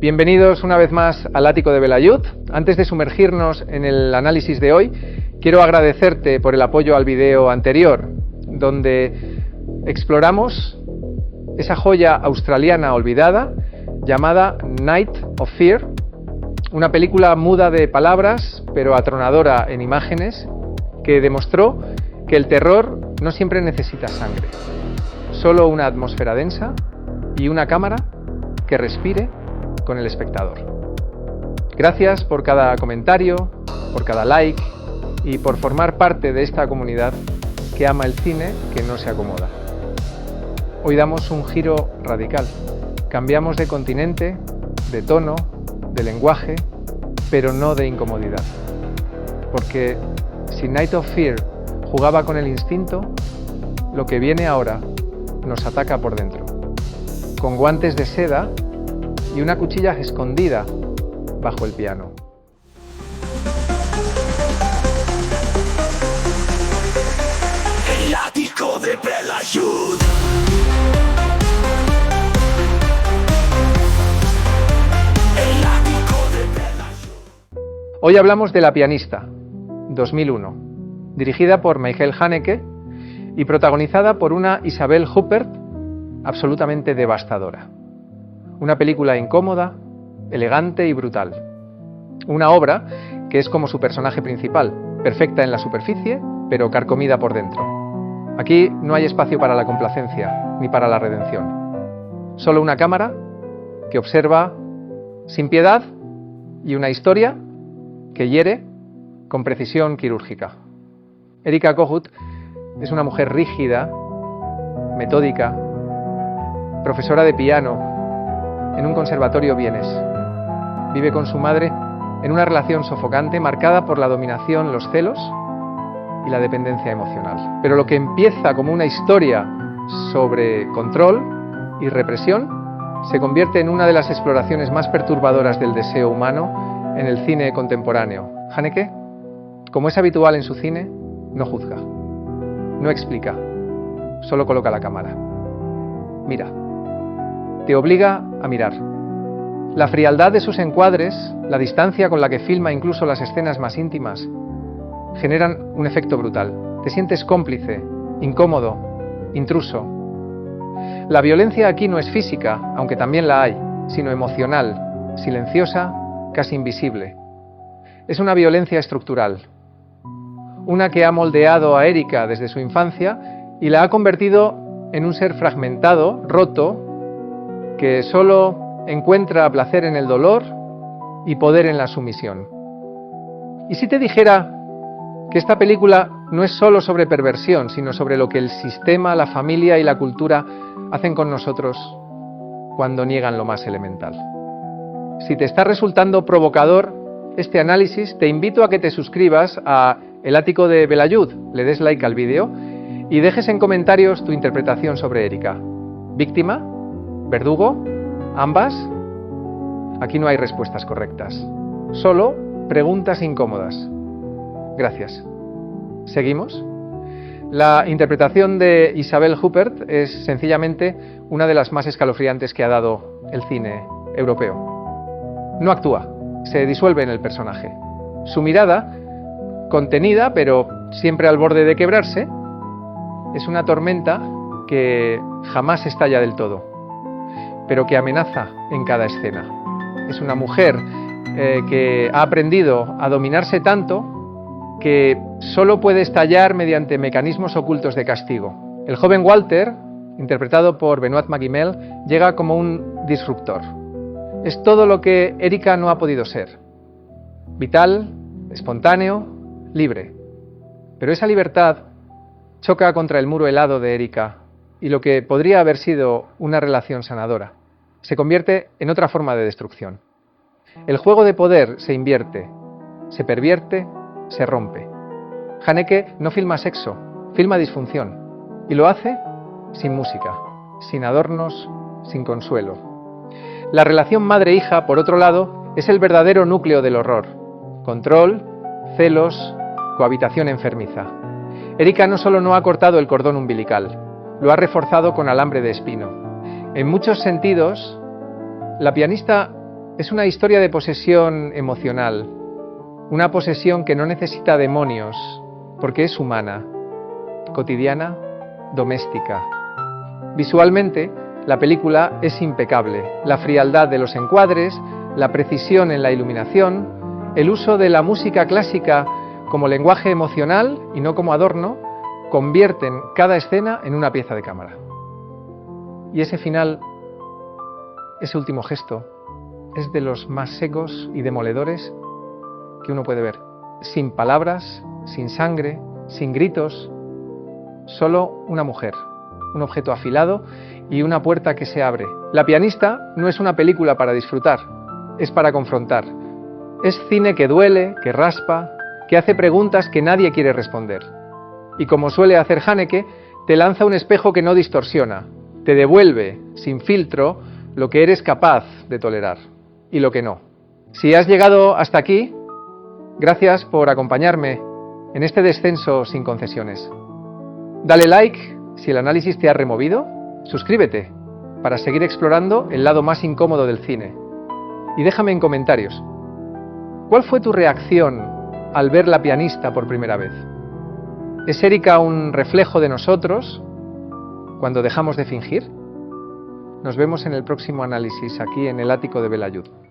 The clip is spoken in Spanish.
Bienvenidos una vez más al ático de Belayud. Antes de sumergirnos en el análisis de hoy, quiero agradecerte por el apoyo al video anterior, donde exploramos esa joya australiana olvidada llamada Night of Fear, una película muda de palabras, pero atronadora en imágenes, que demostró que el terror no siempre necesita sangre, solo una atmósfera densa y una cámara que respire con el espectador. Gracias por cada comentario, por cada like y por formar parte de esta comunidad que ama el cine que no se acomoda. Hoy damos un giro radical. Cambiamos de continente, de tono, de lenguaje, pero no de incomodidad. Porque si Night of Fear jugaba con el instinto, lo que viene ahora nos ataca por dentro, con guantes de seda y una cuchilla escondida bajo el piano. El ático de Belayud. El ático de Belayud. Hoy hablamos de La pianista, 2001, dirigida por Michael Haneke y protagonizada por una Isabelle Huppert absolutamente devastadora. Una película incómoda, elegante y brutal. Una obra que es como su personaje principal, perfecta en la superficie, pero carcomida por dentro. Aquí no hay espacio para la complacencia, ni para la redención. Solo una cámara que observa sin piedad y una historia que hiere con precisión quirúrgica. Erika Kohut es una mujer rígida, metódica, profesora de piano en un conservatorio vienés. Vive con su madre en una relación sofocante marcada por la dominación, los celos y la dependencia emocional. Pero lo que empieza como una historia sobre control y represión se convierte en una de las exploraciones más perturbadoras del deseo humano en el cine contemporáneo. Haneke, como es habitual en su cine, no juzga, no explica, solo coloca la cámara. Mira. Te obliga a mirar. La frialdad de sus encuadres, la distancia con la que filma incluso las escenas más íntimas, generan un efecto brutal. Te sientes cómplice, incómodo, intruso. La violencia aquí no es física, aunque también la hay, sino emocional, silenciosa, casi invisible. Es una violencia estructural, una que ha moldeado a Erika desde su infancia y la ha convertido en un ser fragmentado, roto, que solo encuentra placer en el dolor y poder en la sumisión. ¿Y si te dijera que esta película no es solo sobre perversión, sino sobre lo que el sistema, la familia y la cultura hacen con nosotros cuando niegan lo más elemental? Si te está resultando provocador este análisis, te invito a que te suscribas a El ático de Belayud, le des like al vídeo y dejes en comentarios tu interpretación sobre Erika. ¿Víctima? ¿Verdugo? ¿Ambas? Aquí no hay respuestas correctas, solo preguntas incómodas. Gracias. ¿Seguimos? La interpretación de Isabelle Huppert es sencillamente una de las más escalofriantes que ha dado el cine europeo. No actúa, se disuelve en el personaje. Su mirada, contenida pero siempre al borde de quebrarse, es una tormenta que jamás estalla del todo, pero que amenaza en cada escena. Es una mujer que ha aprendido a dominarse tanto que solo puede estallar mediante mecanismos ocultos de castigo. El joven Walter, interpretado por Benoît Magimel, llega como un disruptor. Es todo lo que Erika no ha podido ser. Vital, espontáneo, libre. Pero esa libertad choca contra el muro helado de Erika y lo que podría haber sido una relación sanadora se convierte en otra forma de destrucción. El juego de poder se invierte, se pervierte, se rompe. Haneke no filma sexo, filma disfunción, y lo hace sin música, sin adornos, sin consuelo. La relación madre-hija, por otro lado, es el verdadero núcleo del horror. Control, celos, cohabitación enfermiza. Erika no solo no ha cortado el cordón umbilical, lo ha reforzado con alambre de espino. En muchos sentidos, La pianista Es una historia de posesión emocional, una posesión que no necesita demonios, porque es humana, cotidiana, doméstica. Visualmente, la película es impecable. La frialdad de los encuadres, la precisión en la iluminación, el uso de la música clásica como lenguaje emocional y no como adorno, convierten cada escena en una pieza de cámara. Y ese final, ese último gesto, es de los más secos y demoledores que uno puede ver. Sin palabras, sin sangre, sin gritos, solo una mujer, un objeto afilado y una puerta que se abre. La pianista no es una película para disfrutar, es para confrontar. Es cine que duele, que raspa, que hace preguntas que nadie quiere responder. Y como suele hacer Haneke, te lanza un espejo que no distorsiona, te devuelve, sin filtro, lo que eres capaz de tolerar y lo que no. Si has llegado hasta aquí, gracias por acompañarme en este descenso sin concesiones. Dale like si el análisis te ha removido, suscríbete para seguir explorando el lado más incómodo del cine. Y déjame en comentarios, ¿cuál fue tu reacción al ver La pianista por primera vez? ¿Es Erika un reflejo de nosotros cuando dejamos de fingir? Nos vemos en el próximo análisis aquí en el ático de Bel Ayoud.